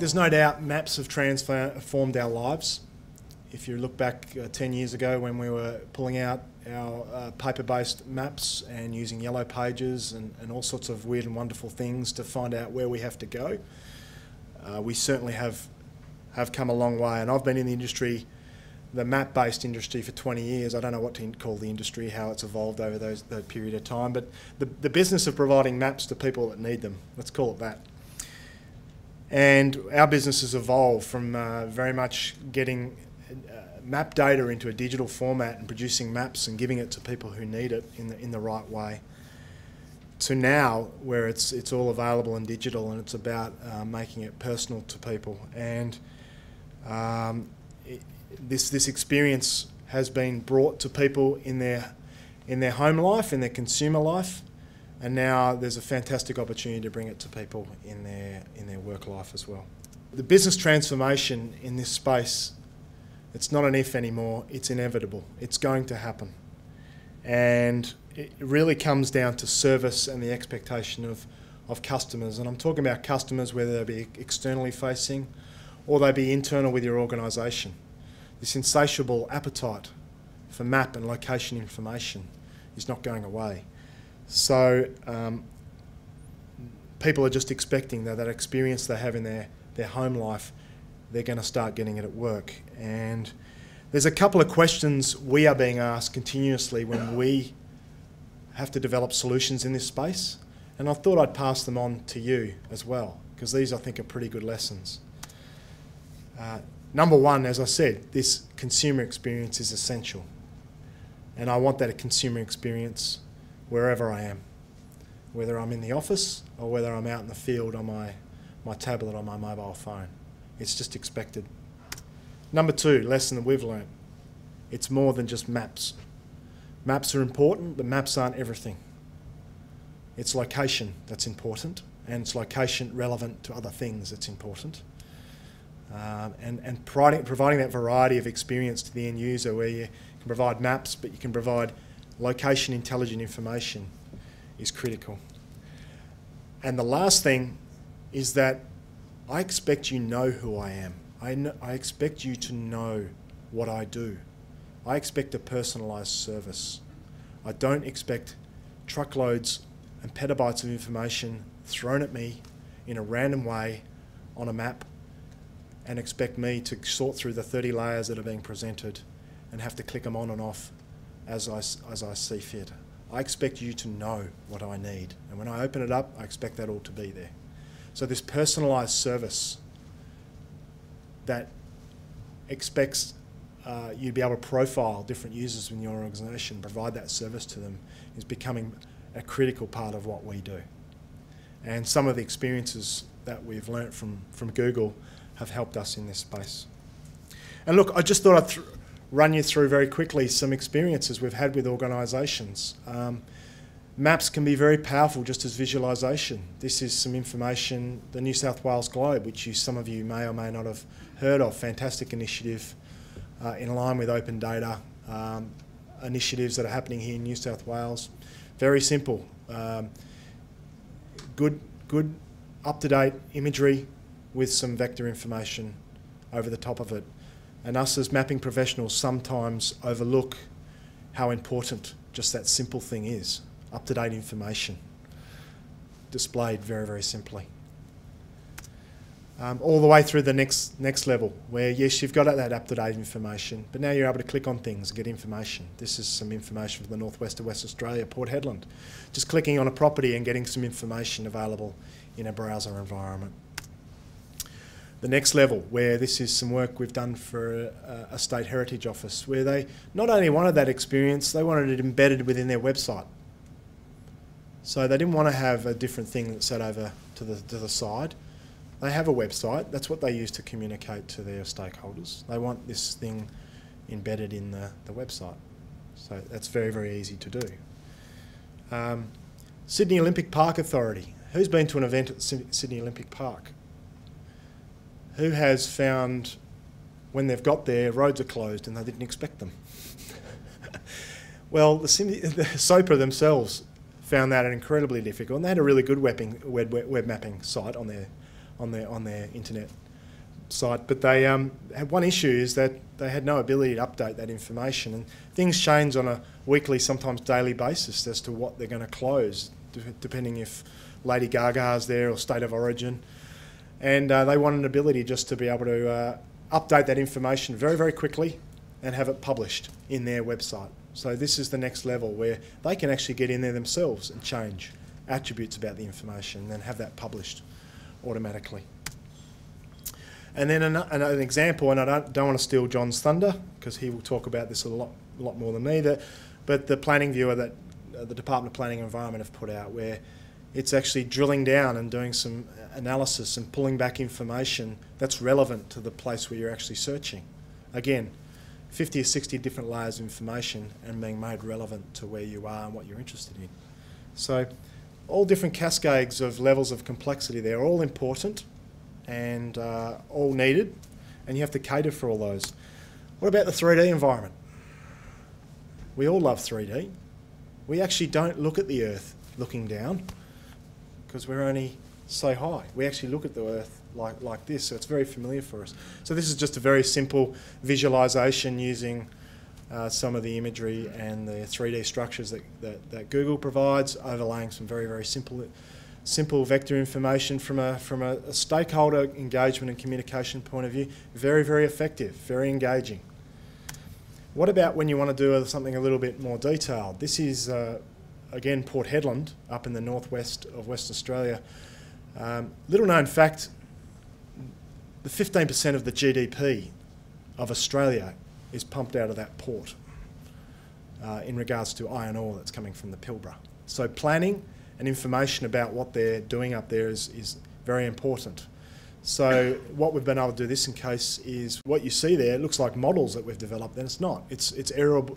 There's no doubt maps have transformed our lives. If you look back 10 years ago when we were pulling out our paper-based maps and using yellow pages and all sorts of weird and wonderful things to find out where we have to go, we certainly have come a long way. And I've been in the industry, the map-based industry, for 20 years. I don't know what to call the industry, how it's evolved over that period of time, but the business of providing maps to people that need them, let's call it that. And our business has evolved from very much getting map data into a digital format and producing maps and giving it to people who need it in the right way, to now where it's all available and digital, and it's about making it personal to people. And this experience has been brought to people in their home life, in their consumer life, and now there's a fantastic opportunity to bring it to people in their work life as well. The business transformation in this space, it's not an if anymore, it's inevitable. It's going to happen. And it really comes down to service and the expectation of customers. And I'm talking about customers, whether they be externally facing or they be internal with your organisation. This insatiable appetite for map and location information is not going away. So people are just expecting that experience they have in their home life, they're going to start getting it at work. And there's a couple of questions we are being asked continuously when we have to develop solutions in this space, and I thought I'd pass them on to you as well, because these I think are pretty good lessons. Number one, as I said, this consumer experience is essential, and I want that consumer experience wherever I am, whether I'm in the office or whether I'm out in the field on my tablet or my mobile phone. It's just expected. Number two, lesson that we've learned, it's more than just maps. Maps are important, but maps aren't everything. It's location that's important, and it's location relevant to other things that's important. And providing that variety of experience to the end user, where you can provide maps, but you can provide location intelligent information, is critical. And the last thing is that I expect you know who I am. I expect you to know what I do. I expect a personalised service. I don't expect truckloads and petabytes of information thrown at me in a random way on a map and expect me to sort through the 30 layers that are being presented and have to click them on and off as I see fit. I expect you to know what I need, and when I open it up, I expect that all to be there. So this personalised service that expects you to be able to profile different users in your organisation, provide that service to them, is becoming a critical part of what we do. And some of the experiences that we've learnt from Google have helped us in this space. And look, I just thought I'd run you through very quickly some experiences we've had with organisations. Maps can be very powerful just as visualisation. This is some information, the New South Wales Globe, which some of you may or may not have heard of. Fantastic initiative in line with open data initiatives that are happening here in New South Wales. Very simple. Good up-to-date imagery with some vector information over the top of it. And us as mapping professionals sometimes overlook how important just that simple thing is. Up-to-date information displayed very, very simply. All the way through the next level, where yes, you've got that up-to-date information, but now you're able to click on things and get information. This is some information from the northwest of West Australia, Port Hedland. Just clicking on a property and getting some information available in a browser environment. The next level, where this is some work we've done for a state heritage office, where they not only wanted that experience, they wanted it embedded within their website. So they didn't want to have a different thing that sat over to the side. They have a website. That's what they use to communicate to their stakeholders. They want this thing embedded in the website. So that's very, very easy to do. Sydney Olympic Park Authority. Who's been to an event at Sydney Olympic Park? Who has found when they've got there, roads are closed and they didn't expect them? Well, the SOPA themselves found that incredibly difficult, and they had a really good web mapping site on their internet site, but they had one issue, is that they had no ability to update that information, and things change on a weekly, sometimes daily basis as to what they're going to close, depending if Lady Gaga's there or State of Origin. And they want an ability just to be able to update that information very, very quickly and have it published in their website. So this is the next level where they can actually get in there themselves and change attributes about the information and then have that published automatically. And then an example, and I don't want to steal John's thunder because he will talk about this a lot more than me, but the planning viewer that the Department of Planning and Environment have put out, where it's actually drilling down and doing some analysis and pulling back information that's relevant to the place where you're actually searching. Again, 50 or 60 different layers of information and being made relevant to where you are and what you're interested in. So all different cascades of levels of complexity, they're all important and all needed, and you have to cater for all those. What about the 3D environment? We all love 3D. We actually don't look at the Earth looking down because we're only so high. We actually look at the Earth like this, so it's very familiar for us. So this is just a very simple visualization using some of the imagery and the 3D structures that Google provides, overlaying some very, very simple vector information from a stakeholder engagement and communication point of view. Very, very effective, very engaging. What about when you want to do something a little bit more detailed? This is, again, Port Hedland, up in the northwest of Western Australia. Little known fact, the 15% of the GDP of Australia is pumped out of that port in regards to iron ore that's coming from the Pilbara. So planning and information about what they're doing up there is very important. So what we've been able to do this in case is what you see there, it looks like models that we've developed, and it's not. It's airborne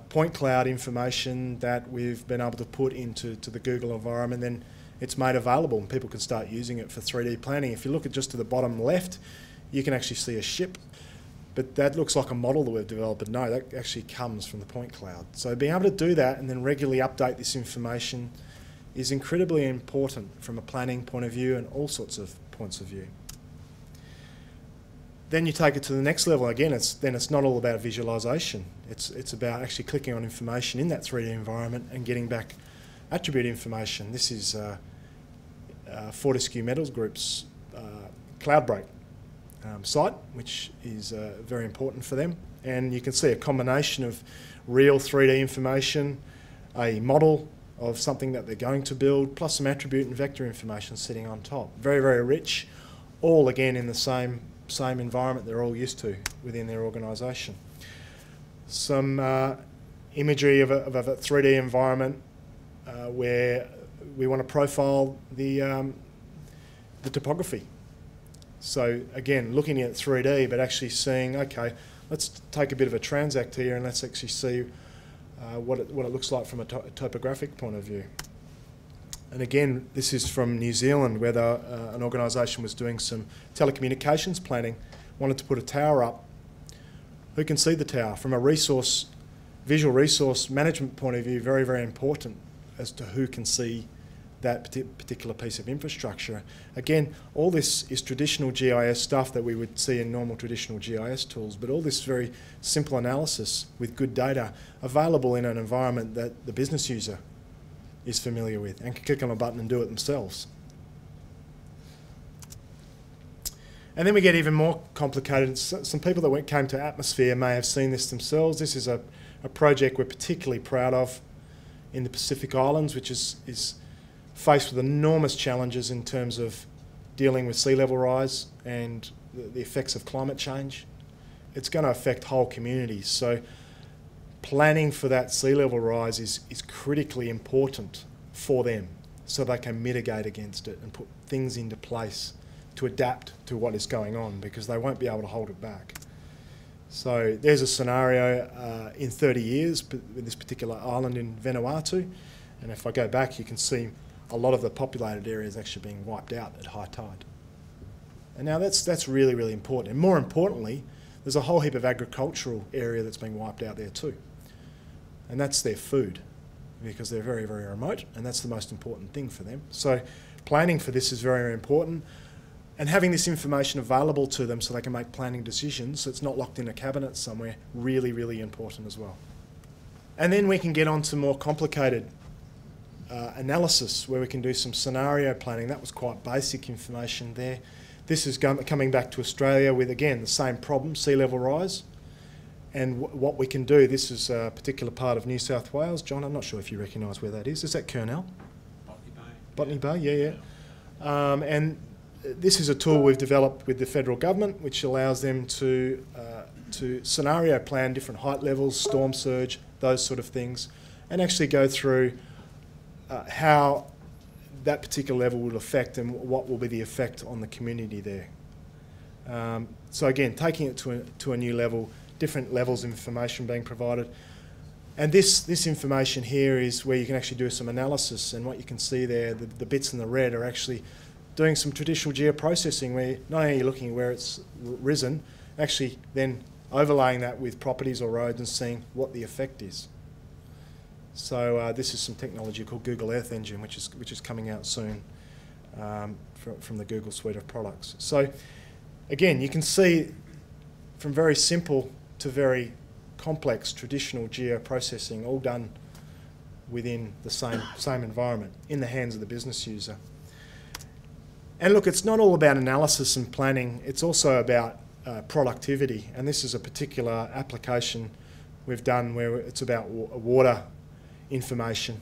point cloud information that we've been able to put into the Google environment, then it's made available and people can start using it for 3D planning. If you look at just to the bottom left, you can actually see a ship, but that looks like a model that we've developed, but no, that actually comes from the point cloud. So being able to do that and then regularly update this information is incredibly important from a planning point of view and all sorts of points of view. Then you take it to the next level. Again, it's not all about visualization. It's about actually clicking on information in that 3D environment and getting back attribute information. This is Fortescue Metals Group's Cloudbreak site, which is very important for them. And you can see a combination of real 3D information, a model of something that they're going to build, plus some attribute and vector information sitting on top. Very, very rich, all again in the same environment they're all used to within their organisation. Some imagery of a 3D environment where we want to profile the topography. So again, looking at 3D, but actually seeing, okay, let's take a bit of a transact here and let's actually see what it looks like from a topographic point of view. And again, this is from New Zealand, where an organisation was doing some telecommunications planning, wanted to put a tower up. Who can see the tower? From a visual resource management point of view, very, very important as to who can see that particular piece of infrastructure. Again, all this is traditional GIS stuff that we would see in normal traditional GIS tools, but all this very simple analysis with good data available in an environment that the business user is familiar with and can click on a button and do it themselves. And then we get even more complicated. Some people that came to Atmosphere may have seen this themselves. This is a project we're particularly proud of in the Pacific Islands, which is faced with enormous challenges in terms of dealing with sea level rise and the effects of climate change. It's going to affect whole communities. So planning for that sea level rise is critically important for them so they can mitigate against it and put things into place to adapt to what is going on, because they won't be able to hold it back. So there's a scenario in 30 years with this particular island in Vanuatu, and if I go back you can see a lot of the populated areas actually being wiped out at high tide. And now that's really, really important. And more importantly, there's a whole heap of agricultural area that's being wiped out there too. And that's their food, because they're very, very remote, and that's the most important thing for them. So planning for this is very, very important. And having this information available to them so they can make planning decisions, so it's not locked in a cabinet somewhere, really, really important as well. And then we can get on to more complicated analysis, where we can do some scenario planning. That was quite basic information there. This is coming back to Australia with, again, the same problem, sea level rise. And what we can do, this is a particular part of New South Wales. John, I'm not sure if you recognise where that is. Is that Kurnell? Botany Bay. Botany Bay, yeah. And this is a tool we've developed with the federal government, which allows them to scenario plan different height levels, storm surge, those sort of things, and actually go through how that particular level will affect and what will be the effect on the community there. So again, taking it to a new level, different levels of information being provided. And this information here is where you can actually do some analysis, and what you can see there, the bits in the red are actually doing some traditional geoprocessing, where not only are you looking where it's risen, actually then overlaying that with properties or roads and seeing what the effect is. So this is some technology called Google Earth Engine, which is coming out soon from the Google suite of products. So again, you can see from very simple to very complex traditional geoprocessing, all done within the same environment in the hands of the business user. And look, it's not all about analysis and planning, it's also about productivity. And this is a particular application we've done where it's about water information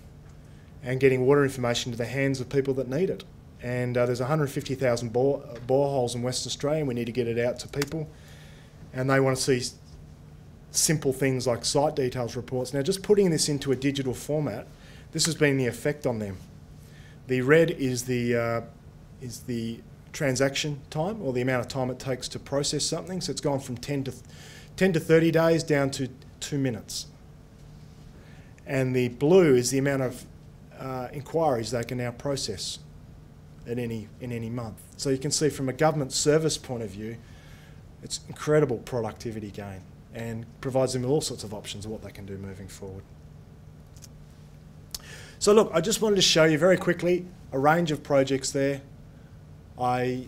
and getting water information to the hands of people that need it. And there's 150,000 boreholes in Western Australia, and we need to get it out to people. And they want to see simple things like site details reports. Now, just putting this into a digital format, this has been the effect on them. The red is the transaction time, or the amount of time it takes to process something. So it's gone from 10 to 30 days down to 2 minutes. And the blue is the amount of inquiries they can now process in any month. So you can see from a government service point of view, it's incredible productivity gain, and provides them with all sorts of options of what they can do moving forward. So look, I just wanted to show you very quickly a range of projects there. I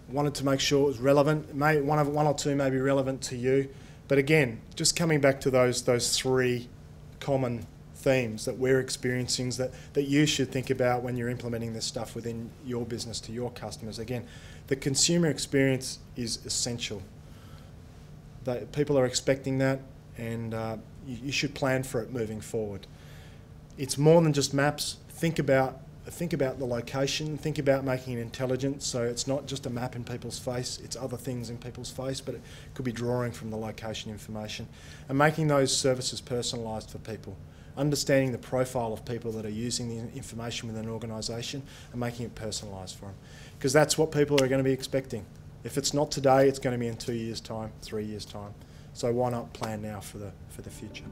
wanted to make sure it was relevant. One or two may be relevant to you, but again, just coming back to those three common themes that we're experiencing, that you should think about when you're implementing this stuff within your business to your customers. Again, the consumer experience is essential. People are expecting that, and you should plan for it moving forward. It's more than just maps. Think about the location, think about making it intelligent, so it's not just a map in people's face, it's other things in people's face, but it could be drawing from the location information, and making those services personalised for people. Understanding the profile of people that are using the information within an organisation and making it personalised for them. Because that's what people are going to be expecting. If it's not today, it's going to be in 2 years' time, 3 years' time. So why not plan now for the future?